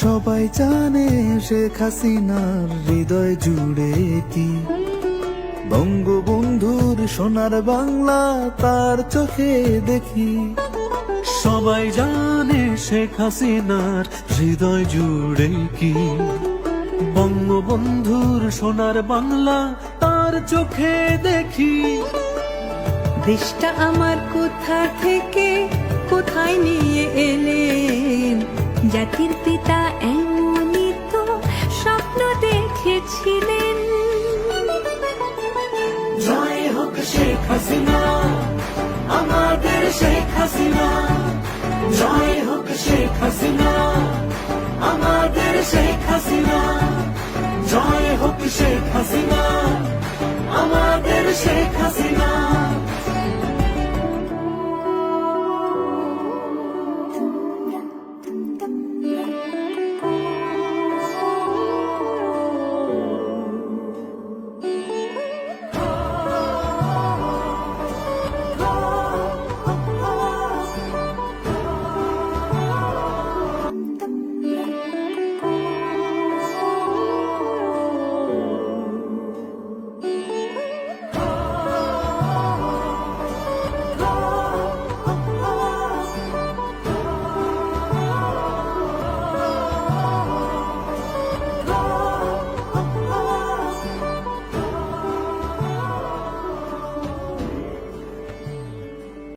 সবাই জানে শেখ হাসিনার হৃদয় জুড়ে কি বঙ্গবন্ধুর সোনার বাংলা তার চোখে দেখি। সবাই জানে শেখ হাসিনার হৃদয় জুড়ে কি বঙ্গবন্ধুর সোনার বাংলা তার চোখে দেখি। দেশটা আমার কোথা থেকে কোথায় নিয়ে এলেন, জাতির পিতা এমনই তো স্বপ্ন দেখেছিলেন। জয় হোক শেখ হাসিনা, আমাদের শেখ হাসিনা। জয় হোক শেখ হাসিনা, আমাদের শেখ হাসিনা। জয় হোক শেখ হাসিনা, আমাদের শেখ হাসিনা।